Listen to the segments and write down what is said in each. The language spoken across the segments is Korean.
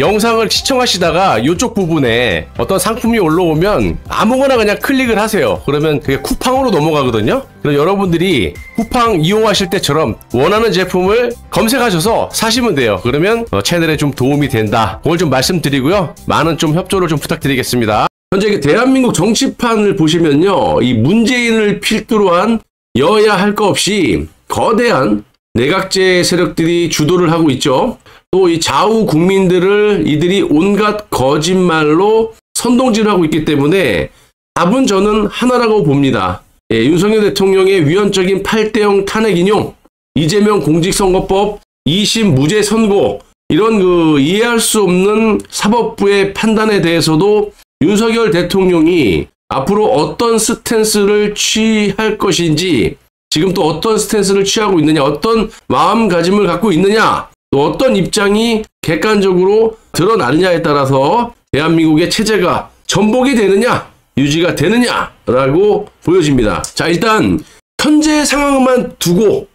영상을 시청하시다가 이쪽 부분에 어떤 상품이 올라오면 아무거나 그냥 클릭을 하세요. 그러면 그게 쿠팡으로 넘어가거든요. 그럼 여러분들이 쿠팡 이용하실 때처럼 원하는 제품을 검색하셔서 사시면 돼요. 그러면 채널에 좀 도움이 된다. 그걸 좀 말씀드리고요. 많은 좀 협조를 좀 부탁드리겠습니다. 현재 대한민국 정치판을 보시면요, 이 문재인을 필두로 한 여야 할 거 없이 거대한 내각제 세력들이 주도를 하고 있죠. 또 이 좌우 국민들을 이들이 온갖 거짓말로 선동질하고 있기 때문에 답은 저는 하나라고 봅니다. 예, 윤석열 대통령의 위헌적인 8대0 탄핵 인용, 이재명 공직선거법 2심 무죄 선고, 이런 이해할 수 없는 사법부의 판단에 대해서도 윤석열 대통령이 앞으로 어떤 스탠스를 취할 것인지, 지금 또 어떤 스탠스를 취하고 있느냐, 어떤 마음가짐을 갖고 있느냐, 또 어떤 입장이 객관적으로 드러나느냐에 따라서 대한민국의 체제가 전복이 되느냐, 유지가 되느냐라고 보여집니다. 자, 일단 현재 상황만 두고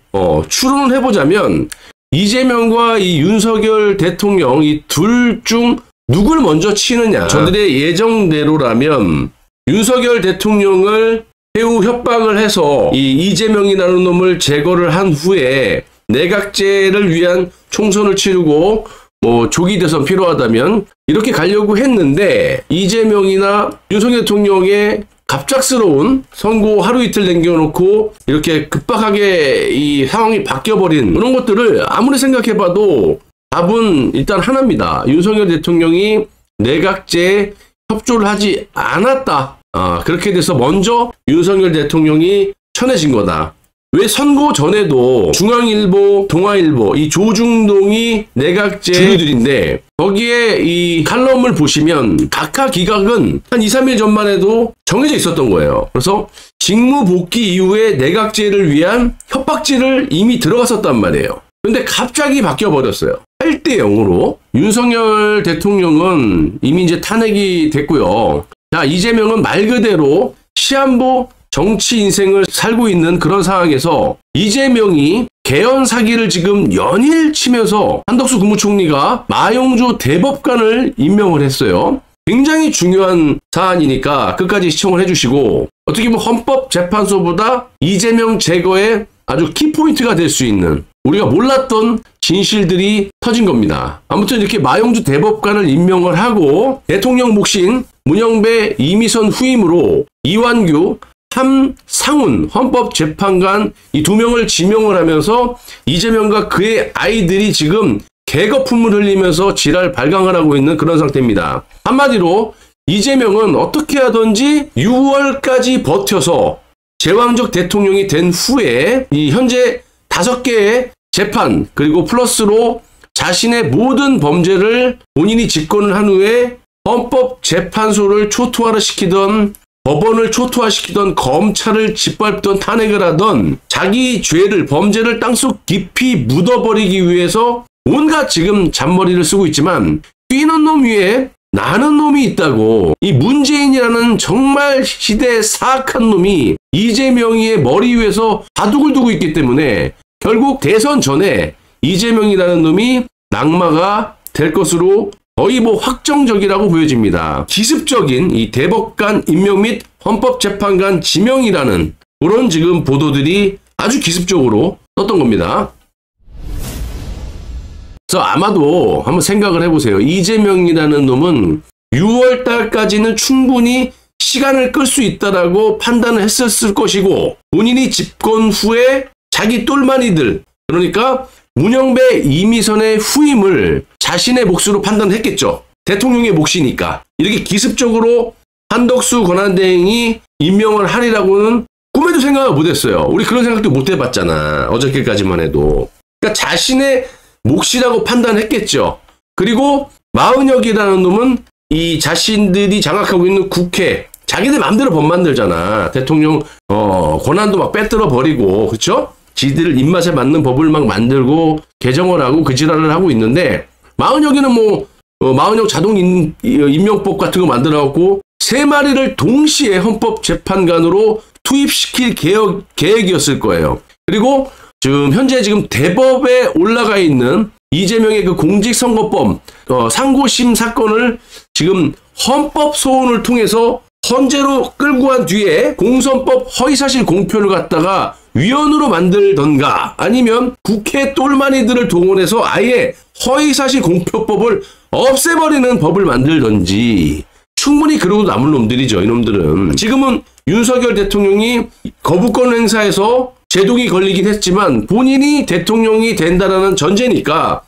추론을 해보자면 이재명과 이 윤석열 대통령 이 둘 중 누굴 먼저 치느냐. 저들의 예정대로라면 윤석열 대통령을 해후 협박을 해서 이 이재명이라는 놈을 제거를 한 후에 내각제를 위한 총선을 치르고 조기 대선 필요하다면 이렇게 가려고 했는데, 이재명이나 윤석열 대통령의 갑작스러운 선고 하루 이틀 남겨놓고 이렇게 급박하게 이 상황이 바뀌어버린 그런 것들을 아무리 생각해봐도 답은 일단 하나입니다. 윤석열 대통령이 내각제에 협조를 하지 않았다. 그렇게 돼서 먼저 윤석열 대통령이 쳐내진 거다. 왜 선거 전에도 중앙일보, 동아일보, 이 조중동이 내각제 주류들인데 거기에 이 칼럼을 보시면 각하 기각은 한 2, 3일 전만 해도 정해져 있었던 거예요. 그래서 직무 복귀 이후에 내각제를 위한 협박질을 이미 들어갔었단 말이에요. 근데 갑자기 바뀌어버렸어요. 8대0으로. 윤석열 대통령은 이미 이제 탄핵이 됐고요. 자, 이재명은 말 그대로 시한부 정치 인생을 살고 있는 그런 상황에서 이재명이 개헌 사기를 지금 연일 치면서 한덕수 국무총리가 마용조 대법관을 임명을 했어요. 굉장히 중요한 사안이니까 끝까지 시청을 해주시고, 어떻게 보면 헌법재판소보다 이재명 제거에 아주 키포인트가 될 수 있는 우리가 몰랐던 진실들이 터진 겁니다. 아무튼 이렇게 마용주 대법관을 임명을 하고 대통령 목신 문영배 이미선 후임으로 이완규 함상훈 헌법재판관 이 두 명을 지명을 하면서 이재명과 그의 아이들이 지금 개거품을 흘리면서 지랄 발광을 하고 있는 그런 상태입니다. 한마디로 이재명은 어떻게 하든지 6월까지 버텨서 제왕적 대통령이 된 후에 이 현재 5개의 재판 그리고 플러스로 자신의 모든 범죄를 본인이 집권을 한 후에 헌법재판소를 초토화를 시키던, 법원을 초토화시키던, 검찰을 짓밟던, 탄핵을 하던 자기 죄를, 범죄를 땅속 깊이 묻어버리기 위해서 온갖 지금 잔머리를 쓰고 있지만 뛰는 놈 위에 나는 놈이 있다고. 이 문재인이라는 정말 시대의 사악한 놈이 이재명이의 머리 위에서 바둑을 두고 있기 때문에 결국 대선 전에 이재명이라는 놈이 낙마가 될 것으로 거의 확정적이라고 보여집니다. 기습적인 이 대법관 임명 및 헌법재판관 지명이라는 그런 지금 보도들이 아주 기습적으로 떴던 겁니다. 그래서 아마도 한번 생각을 해보세요. 이재명이라는 놈은 6월 달까지는 충분히 시간을 끌 수 있다라고 판단을 했었을 것이고, 본인이 집권 후에 자기 똘마니들, 그러니까 문영배 이미선의 후임을 자신의 몫으로 판단했겠죠. 대통령의 몫이니까. 이렇게 기습적으로 한덕수 권한대행이 임명을 하리라고는 꿈에도 생각을 못했어요. 우리 그런 생각도 못 해봤잖아. 어저께까지만 해도. 그러니까 자신의 몫이라고 판단했겠죠. 그리고 마은혁이라는 놈은 이 자신들이 장악하고 있는 국회, 자기들 마음대로 법 만들잖아. 대통령 권한도 막 빼들어 버리고, 그렇죠? 지들 입맛에 맞는 법을 막 만들고 개정을 하고 그 지랄을 하고 있는데, 마은혁이는 마은혁 자동 임명법 같은 거 만들어갖고 3마리를 동시에 헌법재판관으로 투입시킬 계획이었을 거예요. 그리고 지금 현재 대법에 올라가 있는 이재명의 그 공직선거법 상고심 사건을 지금 헌법 소원을 통해서 헌재로 끌고 간 뒤에 공선법 허위사실 공표를 갖다가 위헌으로 만들던가 아니면 국회 똘마니들을 동원해서 아예 허위사실 공표법을 없애버리는 법을 만들던지 충분히 그러고 남을 놈들이죠. 이놈들은. 지금은 윤석열 대통령이 거부권 행사에서 제동이 걸리긴 했지만 본인이 대통령이 된다는 전제니까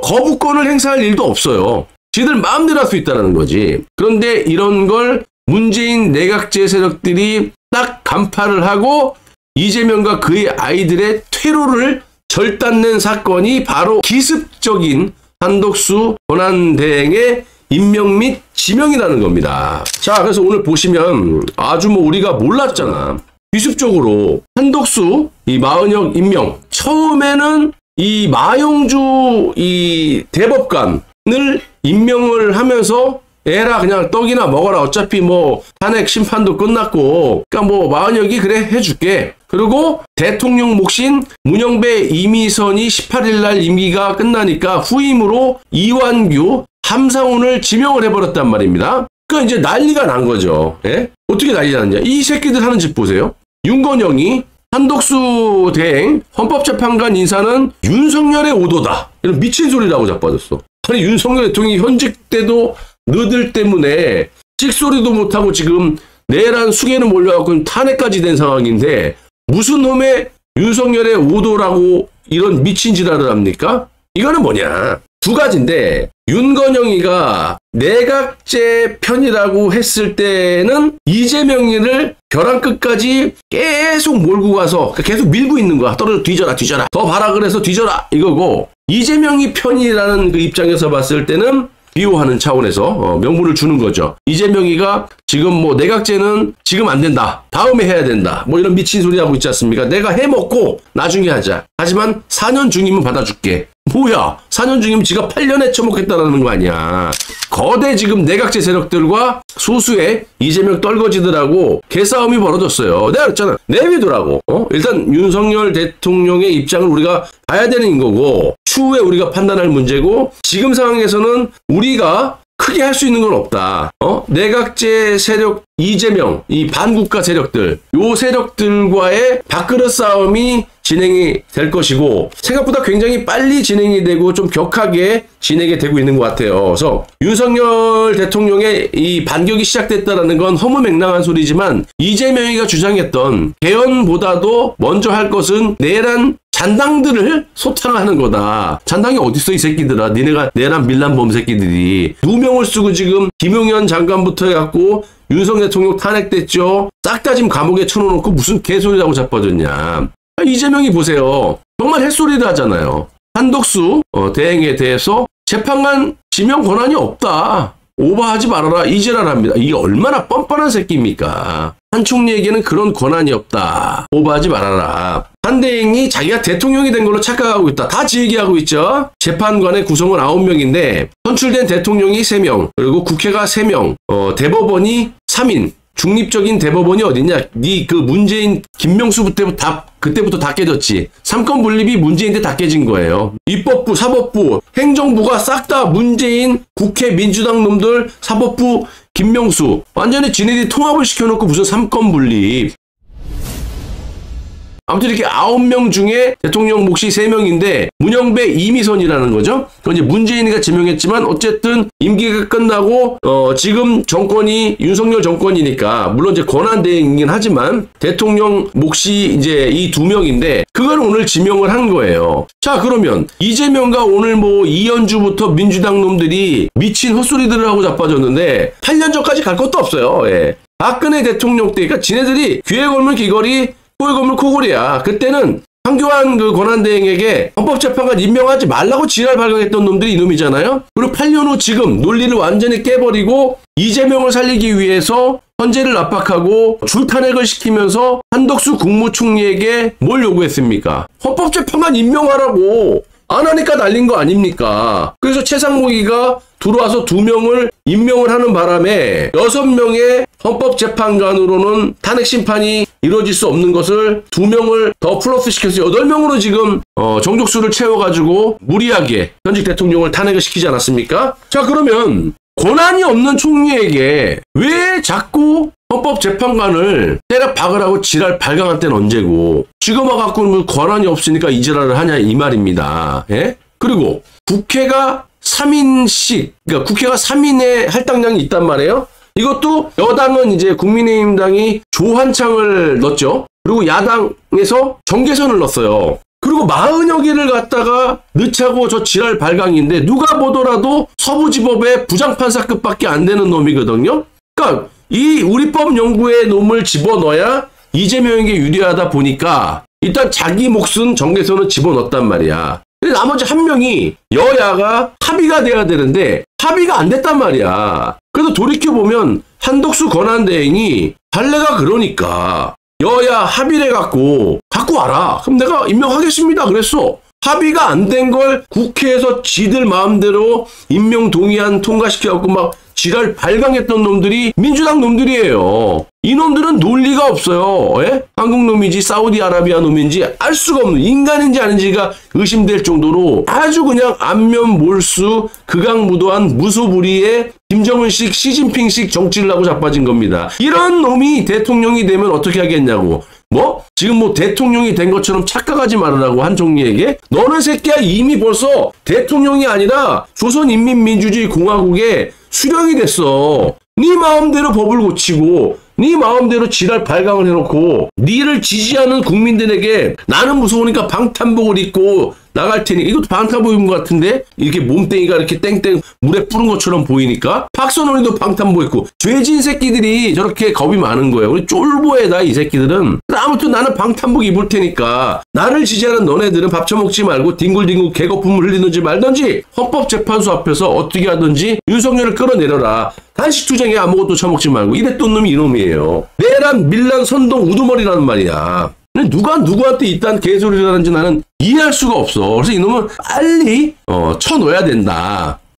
거부권을 행사할 일도 없어요. 지들 마음대로 할 수 있다는 거지. 그런데 이런 걸 문재인 내각제 세력들이 딱 간파를 하고 이재명과 그의 아이들의 퇴로를 절단낸 사건이 바로 기습적인 한덕수 권한대행의 임명 및 지명이라는 겁니다. 자, 그래서 오늘 보시면 아주 뭐 우리가 몰랐잖아. 기습적으로 한덕수 이 마은혁 임명, 처음에는 이 마용주 이 대법관을 임명을 하면서 에라 그냥 떡이나 먹어라, 어차피 뭐 탄핵 심판도 끝났고, 그러니까 뭐 마은혁이 그래 해줄게. 그리고 대통령 몫인 문영배 이미선이 18일 날 임기가 끝나니까 후임으로 이완규 함상훈을 지명을 해버렸단 말입니다. 그러니까 이제 난리가 난 거죠. 예? 어떻게 난리가 났냐. 이 새끼들 하는 짓 보세요. 윤건영이 한덕수 대행 헌법재판관 인사는 윤석열의 오도다, 이런 미친 소리라고 자빠졌어. 아니 윤석열 대통령이 현직 때도 너들 때문에 찍소리도 못하고 지금 내란 수개는 몰려갖고 탄핵까지 된 상황인데 무슨 놈의 윤석열의 오도라고 이런 미친 지랄을 합니까? 이거는 뭐냐, 두 가지인데, 윤건영이가 내각제 편이라고 했을 때는 이재명이를 벼랑 끝까지 계속 몰고 가서 계속 밀고 있는 거야. 떨어져 뒤져라 뒤져라, 더 봐라 그래서 뒤져라 이거고, 이재명이 편이라는 그 입장에서 봤을 때는 비호하는 차원에서 명분을 주는 거죠. 이재명이가 지금 뭐 내각제는 지금 안 된다, 다음에 해야 된다, 뭐 이런 미친 소리 하고 있지 않습니까? 내가 해먹고 나중에 하자. 하지만 4년 중이면 받아줄게. 뭐야, 4년 중이면 지가 8년에 처먹겠다라는 거 아니야. 거대 지금 내각제 세력들과 소수의 이재명 떨거지들하고 개싸움이 벌어졌어요. 내가 그랬잖아, 내비두라고. 일단 윤석열 대통령의 입장을 우리가 봐야 되는 거고, 추후에 우리가 판단할 문제고, 지금 상황에서는 우리가 크게 할 수 있는 건 없다. 내각제 세력 이재명, 이 반국가 세력들, 요 세력들과의 밥그릇 싸움이 진행이 될 것이고, 생각보다 굉장히 빨리 진행이 되고 좀 격하게 진행이 되고 있는 것 같아요. 그래서 윤석열 대통령의 이 반격이 시작됐다는 건 허무맹랑한 소리지만, 이재명이가 주장했던 개헌보다도 먼저 할 것은 내란 잔당들을 소탕하는 거다. 잔당이 어딨어 이 새끼들아. 니네가 내란 밀란범 새끼들이. 누명을 쓰고 지금 김용현 장관부터 해갖고 윤석열 대통령 탄핵됐죠. 싹 다 지금 감옥에 쳐놓고 무슨 개소리라고 자빠졌냐. 이재명이 보세요, 정말 햇소리를 하잖아요. 한덕수 대행에 대해서 재판관 지명 권한이 없다, 오버하지 말아라, 이지랄합니다. 이게 얼마나 뻔뻔한 새끼입니까? 한 총리에게는 그런 권한이 없다, 오버하지 말아라. 한 대행이 자기가 대통령이 된 걸로 착각하고 있다. 다 지 얘기하고 있죠. 재판관의 구성은 9명인데 선출된 대통령이 3명, 그리고 국회가 3명, 대법원이 3인. 중립적인 대법원이 어딨냐? 그 문재인 그때부터 다 깨졌지. 삼권 분립이 문재인 때 다 깨진 거예요. 입법부, 사법부, 행정부가 싹 다 문재인, 국회, 민주당 놈들, 사법부, 김명수, 완전히 지네들이 통합을 시켜놓고 무슨 삼권 분립. 아무튼 이렇게 9명 중에 대통령 몫이 3명인데 문영배 이미선이라는 거죠. 그건 이제 문재인이가 지명했지만 어쨌든 임기가 끝나고 지금 정권이 윤석열 정권이니까 물론 이제 권한대행이긴 하지만 대통령 몫이 이제 이 2명인데 그걸 오늘 지명을 한 거예요. 자, 그러면 이재명과 오늘 뭐 이현주부터 민주당 놈들이 미친 헛소리들을 하고 자빠졌는데 8년 전까지 갈 것도 없어요. 예. 박근혜 대통령 때, 그러니까 지네들이 귀에 걸물 귀걸이 코에 걸물 코골이야. 그때는 황교안 그 권한대행에게 헌법재판관 임명하지 말라고 지랄 발광했던 놈들이 이놈이잖아요. 그리고 8년 후 지금 논리를 완전히 깨버리고 이재명을 살리기 위해서 헌재를 압박하고 줄탄핵을 시키면서 한덕수 국무총리에게 뭘 요구했습니까? 헌법재판관 임명하라고. 안 하니까 날린 거 아닙니까? 그래서 최상목이가 들어와서 2명을 임명을 하는 바람에 6명의 헌법재판관으로는 탄핵 심판이 이루어질 수 없는 것을 2명을 더 플러스 시켜서 8명으로 지금 정족수를 채워가지고 무리하게 현직 대통령을 탄핵을 시키지 않았습니까? 자, 그러면 권한이 없는 총리에게 왜 자꾸 헌법재판관을 때려 박으라고 지랄 발광한 때는 언제고 지금 와갖고는 권한이 없으니까 이 지랄을 하냐 이 말입니다. 예? 그리고 국회가 3인씩, 그러니까 국회가 3인의 할당량이 있단 말이에요. 이것도 여당은 이제 국민의힘당이 조한창을 넣었죠. 그리고 야당에서 정계선을 넣었어요. 그리고 40여 개를 갖다가 넣자고 저 지랄 발광인데 누가 보더라도 서부지법의 부장판사급밖에 안 되는 놈이거든요. 그러니까 이 우리법 연구의 놈을 집어넣어야 이재명에게 유리하다 보니까 일단 자기 몫은 정계선을 집어넣었단 말이야. 근데 나머지 한 명이 여야가 합의가 돼야 되는데 합의가 안 됐단 말이야. 그래서 돌이켜보면 한덕수 권한대행이 달래가 그러니까 여야 합의를 갖고 와라. 그럼 내가 임명하겠습니다. 그랬어. 합의가 안 된 걸 국회에서 지들 마음대로 임명 동의안 통과시켜갖고 막 지랄 발광했던 놈들이 민주당 놈들이에요. 이 놈들은 논리가 없어요. 예? 한국 놈인지 사우디아라비아 놈인지 알 수가 없는, 인간인지 아닌지가 의심될 정도로 아주 그냥 안면몰수 극악무도한 무소불위의 김정은식 시진핑식 정치를 하고 자빠진 겁니다. 이런 놈이 대통령이 되면 어떻게 하겠냐고. 지금 대통령이 된 것처럼 착각하지 말으라고 한 총리에게. 너는 새끼야 이미 벌써 대통령이 아니라 조선인민민주주의 공화국의 수령이 됐어. 네 마음대로 법을 고치고 네 마음대로 지랄 발광을 해놓고 니를 지지하는 국민들에게 나는 무서우니까 방탄복을 입고 나갈 테니, 이것도 방탄복 입은 것 같은데 이렇게 몸뚱이가 이렇게 땡땡 물에 뿌른 것처럼 보이니까 박선원이도 방탄복 입고 죄진 새끼들이 저렇게 겁이 많은 거예요. 우리 쫄보에다 이 새끼들은. 아무튼 나는 방탄복 입을 테니까 나를 지지하는 너네들은 밥 처먹지 말고 뒹굴뒹굴 개거품을 흘리든지 말든지 헌법재판소 앞에서 어떻게 하든지 윤석열을 끌어내려라. 단식투쟁에 아무것도 처먹지 말고. 이랬던 놈이 이놈이에요. 내란 밀란 선동 우두머리라는 말이야. 누가 누구한테 이딴 개소리를 하는지 나는 이해할 수가 없어. 그래서 이놈은 빨리 쳐놓아야 된다.